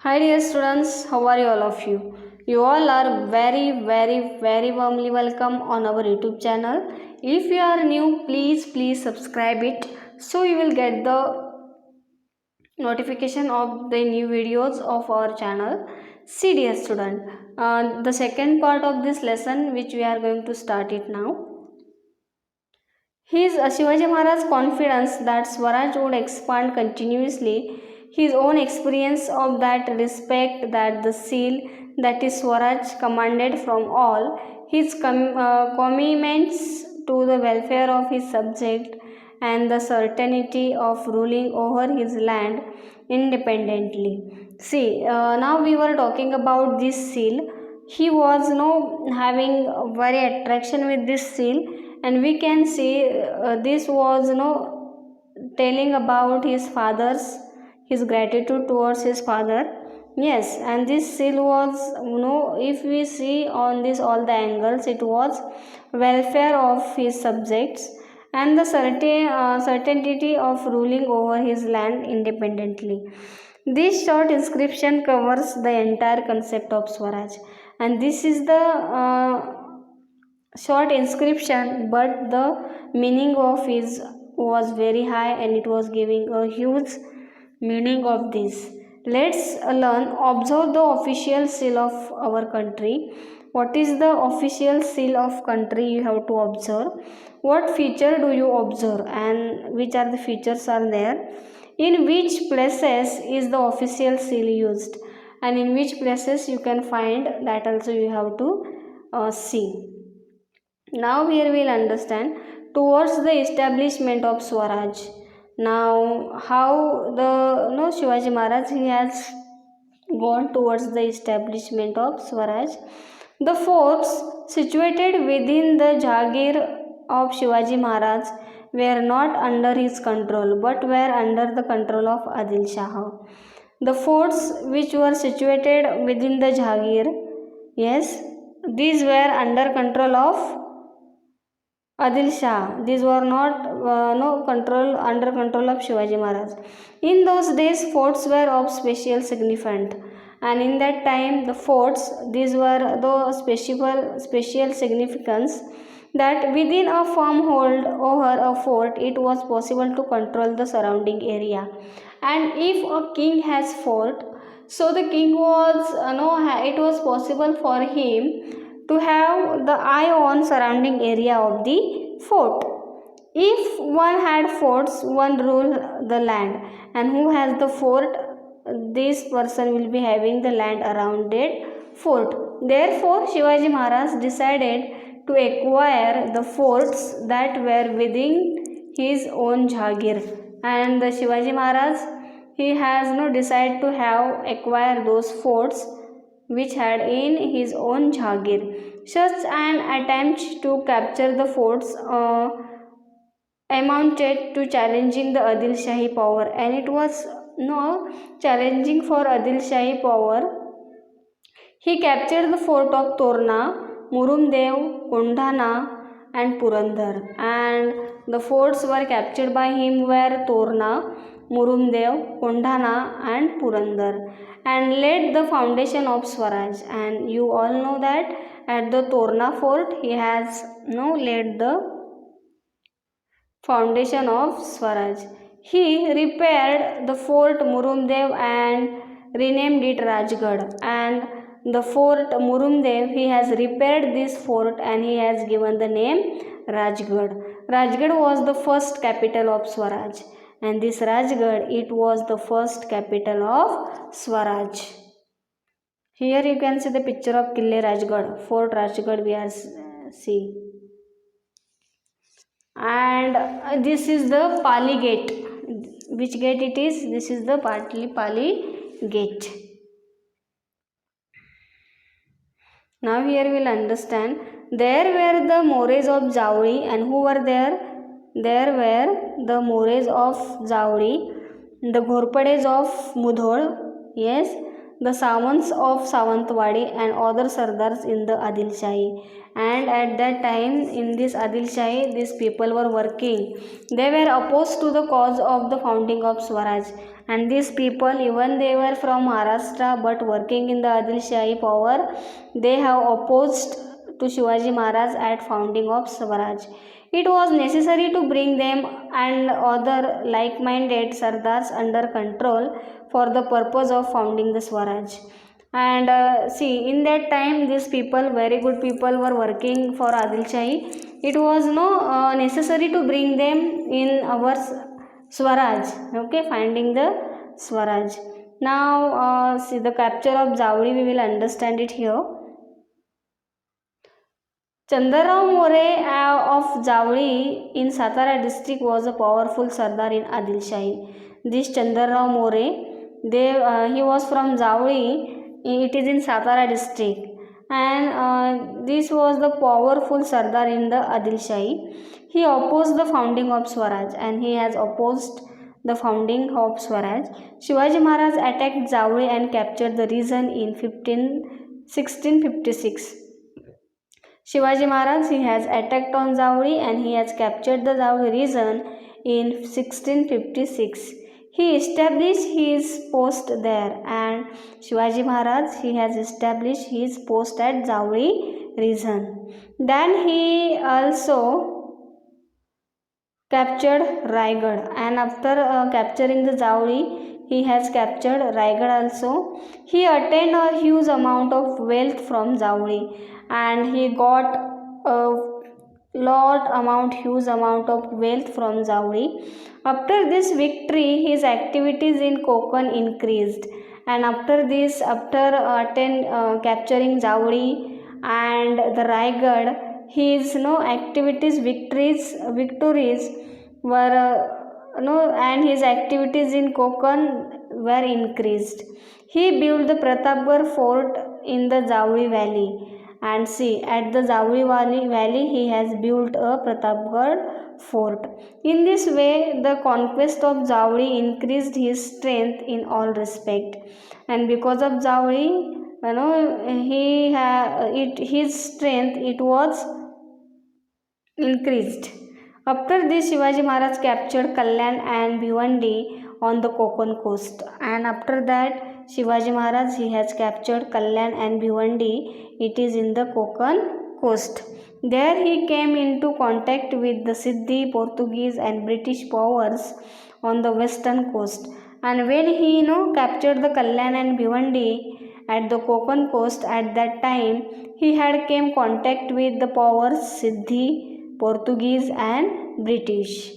Hi dear students, how are you all of you? You all are very warmly welcome on our YouTube channel. If you are new, please subscribe it so you will get the notification of the new videos of our channel. See dear student, the second part of this lesson which we are going to start it now. His Shivaji Maharaj's confidence that Swaraj would expand continuously, his own experience of that respect that the seal that is Swaraj commanded from all, his commitments to the welfare of his subject and the certainty of ruling over his land independently. See, now we were talking about this seal. He was having a very attraction with this seal, and we can see this was telling about his gratitude towards his father. Yes, and this seal was, if we see on this all the angles, it was welfare of his subjects and the certainty of ruling over his land independently. This short inscription covers the entire concept of Swaraj, and this is the short inscription, but the meaning of it was very high and it was giving a huge meaning of this. Let's learn. Observe the official seal of our country. What is the official seal of country? You have to observe. What feature do you observe, and which are the features are there? In which places is the official seal used, and in which places you can find that also you have to see. Now here we'll understand towards the establishment of Swaraj. Now how the Shivaji Maharaj he has gone towards the establishment of Swaraj. The forts situated within the Jagir of Shivaji Maharaj were not under his control but were under the control of Adil Shah. The forts which were situated within the Jagir, yes, these were under control of Adil Shah. These were not no control under control of Shivaji Maharaj. In those days, forts were of special significance, and in that time, the forts these were the special significance that within a firm hold over a fort, it was possible to control the surrounding area. And if a king has fort, so the king was it was possible for him to have the eye on surrounding area of the fort. If one had forts, one rule the land, and who has the fort, this person will be having the land around it fort. Therefore, Shivaji Maharaj decided to acquire the forts that were within his own Jagir, and the Shivaji Maharaj he has decided to have acquire those forts which had in his own Jagir. Such an attempt to capture the forts amounted to challenging the Adil Shahi power, and it was challenging for Adil Shahi power. He captured the fort of Torna, Murumdev, Kondhana, and Purandar, and the forts were captured by him were Torna, Murumdev, Kondhana, and Purandar, and laid the foundation of Swaraj. And you all know that at the Torna fort he has laid the foundation of Swaraj. He repaired the fort Murumdev and renamed it Rajgarh, and the fort Murumdev he has repaired this fort and he has given the name Rajgarh. Rajgarh was the first capital of Swaraj, and this Rajgarh it was the first capital of Swaraj. Here you can see the picture of Kille Rajgarh, Fort Rajgarh we are see, and this is the Pali gate. Which gate it is? This is the Pali gate. Now here we will understand. There were the Mores of Jauri, and who were there? There were the Mores of Jauri, the Ghorpades of Mudhol, yes, the Sawants of Sawantwadi, and other Sardars in the Adil Shahi. And at that time in this Adil Shahi, these people were working. They were opposed to the cause of the founding of Swaraj, and these people, even they were from Maharashtra but working in the Adilshahi power, they have opposed to Shivaji Maharaj at founding of Swaraj. It was necessary to bring them and other like-minded Sardars under control for the purpose of founding the Swaraj. And see, in that time these people, very good people, were working for Adilshahi. It was no necessary to bring them in our Swaraj, okay, finding the Swaraj. Now see the capture of Javli, we will understand it here. Chandarrao More of Javli in Satara district was a powerful Sardar in Adilshahi. This Chandarrao More, he was from Javli. It is in Satara district, and this was the powerful Sardar in the Adilshahi. He opposed the founding of Swaraj, and he has opposed the founding of Swaraj. Shivaji Maharaj attacked Javli and captured the region in 1656. Shivaji Maharaj, he has attacked on Javli and he has captured the Javli region in 1656. He established his post there, and Shivaji Maharaj, he has established his post at Javli region. Then he also captured Raigad, and after capturing the Javli, he has captured Raigad also. He attained a huge amount of wealth from Javli, and he got a huge amount of wealth from Javli. After this victory, his activities in Konkan increased, and after this, after capturing Javli and the Raigad, his victories were and his activities in Konkan were increased. He built the Pratapgarh fort in the Javli valley, and see, at the Javli valley he has built a Pratapgarh fort. In this way, the conquest of Javli increased his strength in all respect, and because of Javli, his strength, it was increased. After this, Shivaji Maharaj captured Kalyan and Bhivandi on the Konkan coast, and after that, Shivaji Maharaj, he has captured Kalyan and Bhivandi. It is in the Konkan coast. There he came into contact with the Siddhi, Portuguese and British powers on the western coast. And when he captured the Kalyan and Bhivandi at the Konkan coast, at that time he had came contact with the powers Siddhi, Portuguese and British.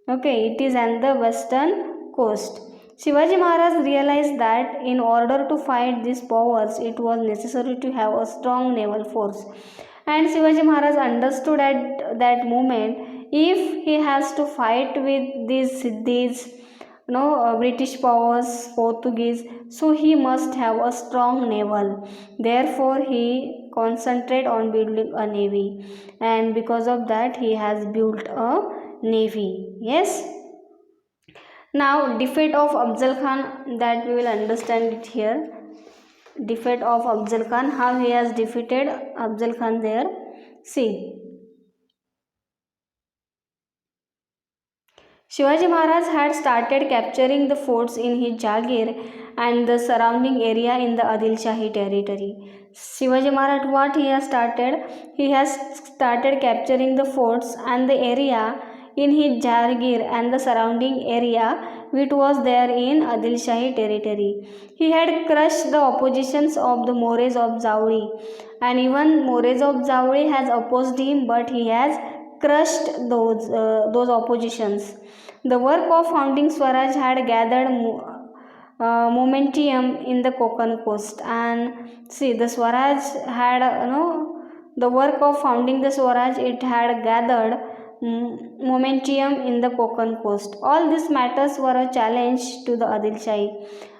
Okay, it is on the western coast. Shivaji Maharaj realized that in order to fight these powers, it was necessary to have a strong naval force. And Shivaji Maharaj understood at that moment, if he has to fight with these Siddhis, British powers, Portuguese, so he must have a strong naval. Therefore, he concentrated on building a navy, and because of that, he has built a navy. Yes. Now, defeat of Afzal Khan, that we will understand it here. Defeat of Afzal Khan, how he has defeated Afzal Khan there. See, Shivaji Maharaj had started capturing the forts in his Jagir and the surrounding area in the Adilshahi territory. Shivaji Maharaj, what he has started? He has started capturing the forts and the area in his Jagir and the surrounding area which was there in Adilshahi territory. He had crushed the oppositions of the Mores of Javli, and even Mores of Javli has opposed him, but he has crushed those oppositions. The work of founding Swaraj had gathered momentum in the Konkan coast, and see, the Swaraj had the work of founding the Swaraj, it had gathered momentum in the Konkan coast. All these matters were a challenge to the Adilshahi,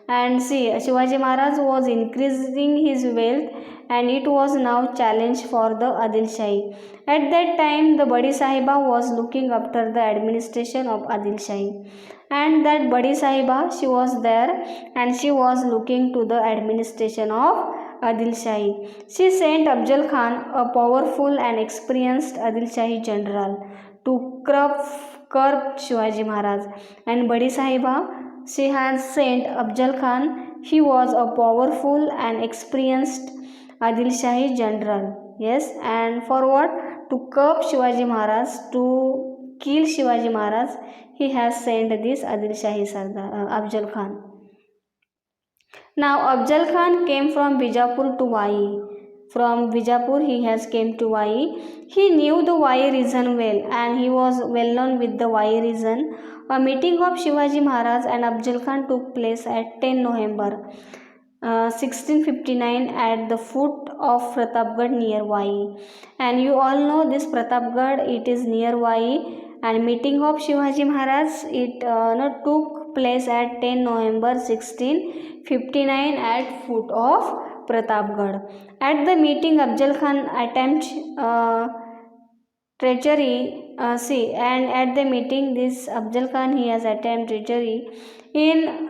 and see, Shivaji Maharaj was increasing his wealth, and it was now challenge for the Adilshahi. At that time, the Badi Sahiba was looking after the administration of Adilshahi, and that Badi Sahiba, she was there, and she was looking to the administration of Adilshahi. She sent Afzal Khan, a powerful and experienced Adilshahi general, to curb Shivaji Maharaj, and Badi Sahiba, she had sent Afzal Khan. He was a powerful and experienced Adil Shahi general. Yes, and for what? To curb Shivaji Maharaj, to kill Shivaji Maharaj, he has sent this Adil Shahi Sardar, Afzal Khan. Now Afzal Khan came from Bijapur to Vai. From Bijapur he has came to Vai. He knew the Vai region well and he was well known with the Vai region. A meeting of Shivaji Maharaj and Afzal Khan took place at 10 November 1659 at the foot of Pratapgarh near Vai. And you all know this Pratapgarh, it is near Vai, and meeting of Shivaji Maharaj it took place at 10 November 1659 at foot of Pratapgarh. At the meeting, Afzal Khan attempts treachery. And at the meeting, this Afzal Khan he has attempted treachery. In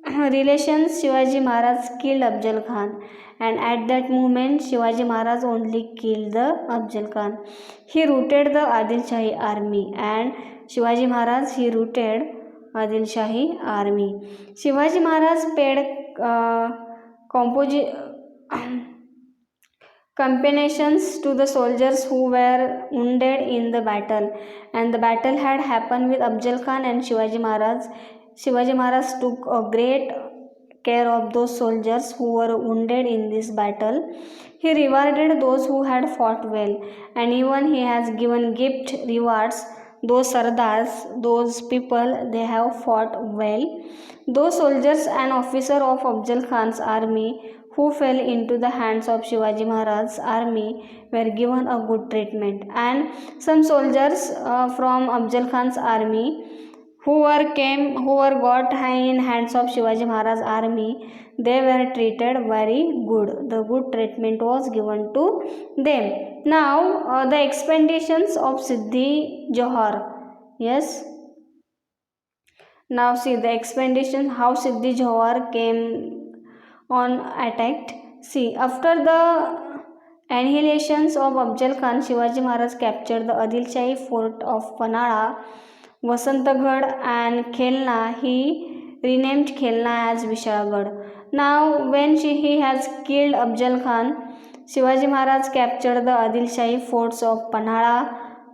relations, Shivaji Maharaj killed Afzal Khan, and at that moment, Shivaji Maharaj only killed the Afzal Khan. He routed the Adil Shahi army, and Shivaji Maharaj he routed Adil Shahi army. Shivaji Maharaj paid compensations to the soldiers who were wounded in the battle, and the battle had happened with Afzal Khan and Shivaji Maharaj. Shivaji Maharaj took a great care of those soldiers who were wounded in this battle. He rewarded those who had fought well, and even he has given gift rewards those sardars, those people they have fought well. Those soldiers and officers of Afzal Khan's army who fell into the hands of Shivaji Maharaj's army were given a good treatment, and some soldiers from Afzal Khan's army who were got in hands of Shivaji Maharaj army, they were treated very good. The good treatment was given to them. Now the expeditions of Siddhi Johar. Yes. Now see the expedition how Siddhi Johar came on attacked. See, after the annihilations of Afzal Khan, Shivaji Maharaj captured the Adil Shahi fort of Panhala, Vasantagad and Khelna. He renamed Khelna as Vishalgarh. Now when he has killed Afzal Khan, Shivaji Maharaj captured the Adil Shahi forts of Panhala,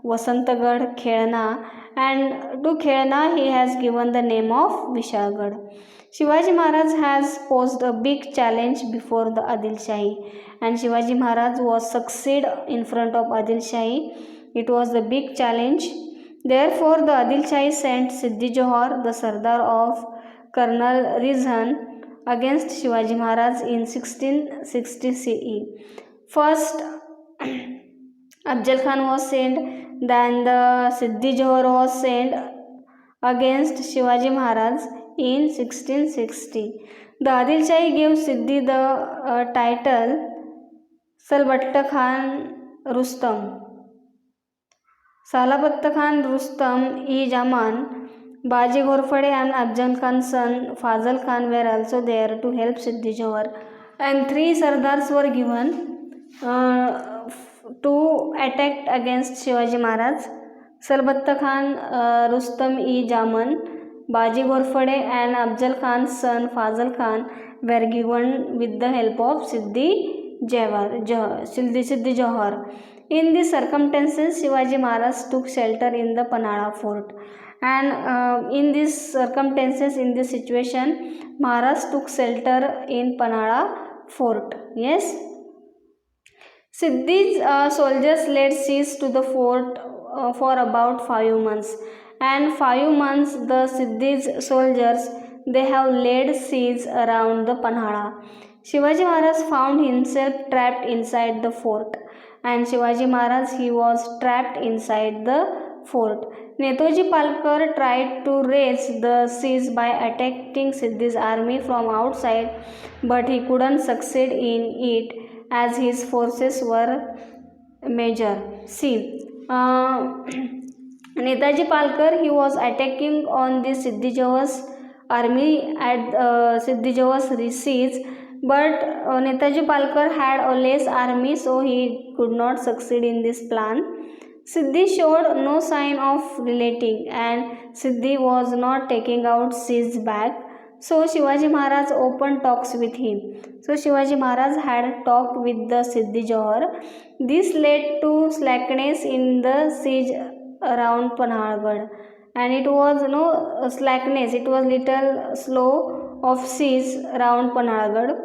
Vasantagad, Khelna, and to Khelna he has given the name of Vishalgarh. Shivaji Maharaj has posed a big challenge before the Adil Shahi, and Shivaji Maharaj was succeed in front of Adil Shahi. It was the big challenge. Therefore, the Adil Shahi sent Siddhi Johar, the Sardar of Karnal region, against Shivaji Maharaj in 1660 CE. First, Afzal Khan was sent, then the Siddhi Johar was sent against Shivaji Maharaj in 1660. The Adil Shahi gave Siddhi the title Salabatta Khan Rustam. Salabatta Khan Rustam-e-Jaman, Baji Ghorpade and Afzal Khan's son Fazal Khan were also there to help Siddhi Johar, and 3 Sardars were given to attack against Shivaji Maharaj. Salabatta Khan Rustam-e-Jaman, Baji Ghorpade and Afzal Khan's son Fazal Khan were given with the help of Siddhi Johar. In these circumstances, Shivaji Maharaj took shelter in the Panhala fort, and in these circumstances, in this situation, Maharaj took shelter in Panhala fort. Yes. Siddhi's soldiers laid siege to the fort for about 5 months, and 5 months the Siddhi's soldiers they have laid siege around the Panhala. Shivaji Maharaj found himself trapped inside the fort, and Shivaji Maharaj he was trapped inside the fort. Netaji Palkar tried to raise the siege by attacking Siddhi's army from outside, but he couldn't succeed in it as his forces were major. See, Netaji Palkar he was attacking on the Siddhi Johar's army at Siddhi Johar's siege, but Netaji Palkar had a less army, so he could not succeed in this plan. Siddhi showed no sign of relating, and Siddhi was not taking out siege back. So Shivaji Maharaj opened talks with him. So Shivaji Maharaj had talked with the Siddhi Johar. This led to slackness in the siege around Panhalgarh, and it was slackness. It was little slow of siege around Panhalgarh,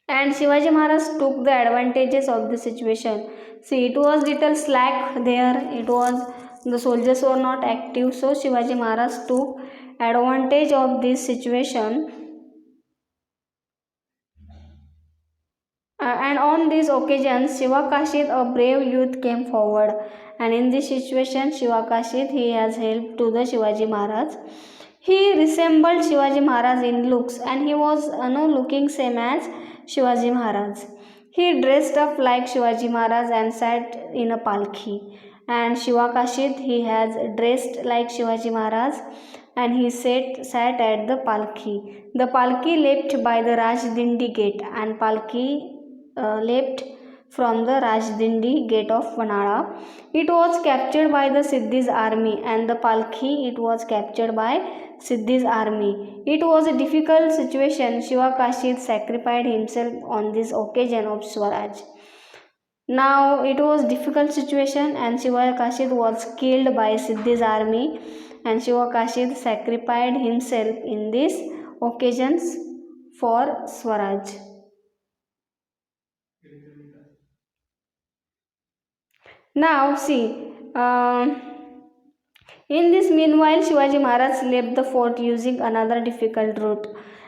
and Shivaji Maharaj took the advantages of the situation. See, it was little slack there. It was the soldiers were not active, so Shivaji Maharaj took advantage of this situation. And on these occasions, Shivakashit, a brave youth, came forward. And in this situation, Shivakashit, he has helped to the Shivaji Maharaj. He resembled Shivaji Maharaj in looks, and he was looking same as Shivaji Maharaj. He dressed up like Shivaji Maharaj and sat in a palki. And Shivakashit, he has dressed like Shivaji Maharaj and he sat at the palki. The palki left by the Rajdindi gate, and palki left from the Rajdindi gate of Vanara. It was captured by the Siddhi's army, and the palki it was captured by Siddhi's army. It was a difficult situation. Shivakashit sacrificed himself on this occasion of Swaraj. Now it was difficult situation, and Shivakashit was killed by Siddhi's army, and Shivakashit sacrificed himself in these occasions for Swaraj. Now see, in this meanwhile, Shivaji Maharaj left the fort using another difficult route,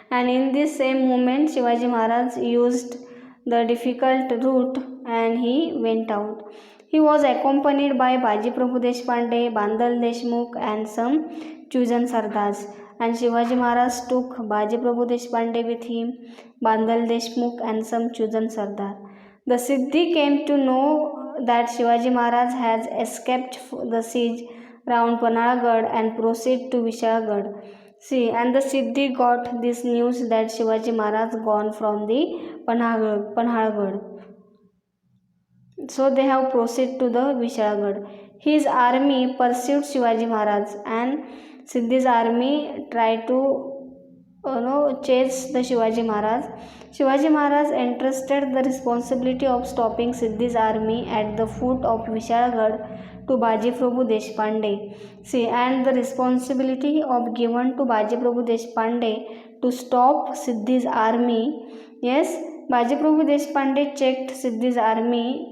and in this same moment, Shivaji Maharaj used the difficult route and he went out. He was accompanied by Baji Prabhu Deshpande, Bandal Deshmukh, and some chosen Sardars. And Shivaji Maharaj took Baji Prabhu Deshpande with him, Bandal Deshmukh, and some chosen Sardar. The Siddhi came to know that Shivaji Maharaj has escaped the siege round Panhalgarh and proceed to Vishalgarh. See, and the Siddhi got this news that Shivaji Maharaj gone from the Panhalgarh. So they have proceeded to the Vishalgarh. His army pursued Shivaji Maharaj, and Siddhi's army tried to chase the Shivaji Maharaj. Shivaji Maharaj entrusted the responsibility of stopping Siddhi's army at the foot of Vishalgarh to Baji Prabhu Deshpande. See, and the responsibility of given to Baji Prabhu Deshpande to stop Siddhi's army. Yes, Baji Prabhu Deshpande checked Siddhi's army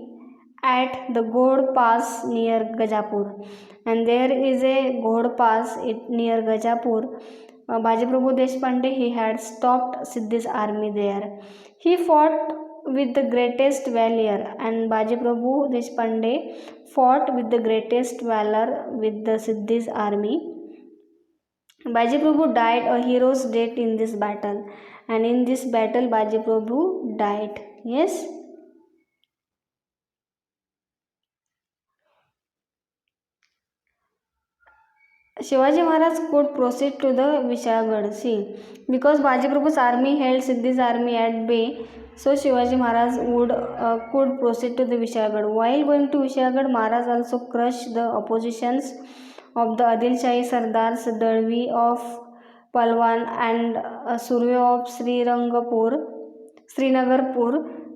at the God Pass near Gajapur, and there is a God Pass near Gajapur. Baji Prabhu Deshpande, he had stopped Siddhi's army there. He fought with the greatest valor, and Baji Prabhu Deshpande fought with the greatest valor with the Siddhi's army. Baji Prabhu died a hero's death in this battle, and in this battle Baji Prabhu died. Yes. Shivaji Maharaj could proceed to the Vishalgarh. See, because Baji Prabhu's army held Siddhi's army at bay, so Shivaji Maharaj could proceed to the Vishalgarh. While going to Vishalgarh, Maharaj also crushed the oppositions of the Adil Shahi Sardars, Dalvi of Palwan, and Surve of Srinagarpur.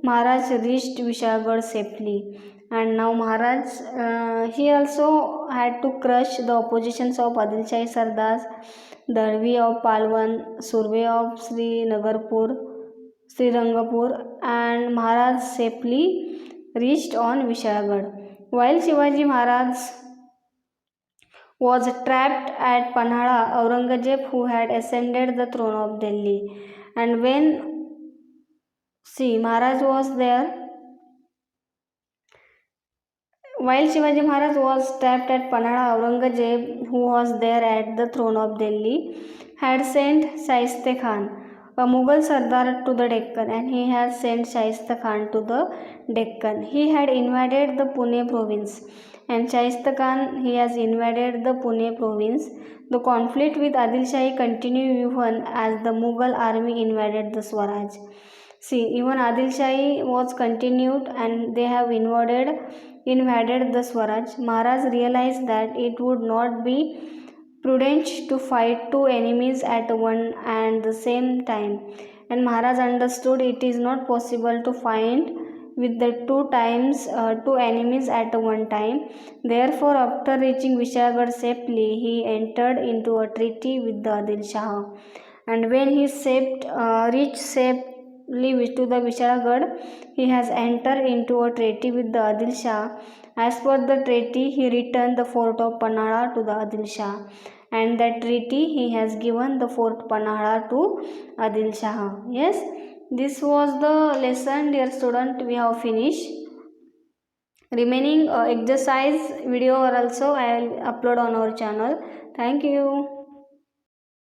Maharaj reached Vishalgarh safely, and now Maharaj he also had to crush the oppositions of Adil Shahi Sardars, Dalvi of Palwan, Surve of Srirangapur, and Maharaj safely reached on Vishalgarh. While Shivaji Maharaj was trapped at Panhala, Aurangzeb, who had ascended the throne of Delhi, and when Maharaj was there. While Shivaji Maharaj was trapped at Panhala, Aurangzeb, who was there at the throne of Delhi, had sent Shaiste Khan, a Mughal Sardar, to the Deccan, and he had sent Shaiste Khan to the Deccan. He had invaded the Pune province, and Shaiste Khan, he has invaded the Pune province. The conflict with Adil Shahi continued even as the Mughal army invaded the Swaraj. See, even Adil Shahi was continued, and they have invaded the Swaraj. Maharaj realized that it would not be prudence to fight two enemies at one and the same time. And Maharaj understood it is not possible to fight with the two enemies at one time. Therefore, after reaching Vishagarh safely, he entered into a treaty with the Adil Shah. And when he reached safely to the Vishagarh, he has entered into a treaty with the Adil Shah. As per the treaty, he returned the fort of Panhala to the Adil Shah, and that treaty he has given the fort Panhala to Adil Shah. Yes, this was the lesson, dear student. We have finished. Remaining exercise video are also I will upload on our channel. Thank you.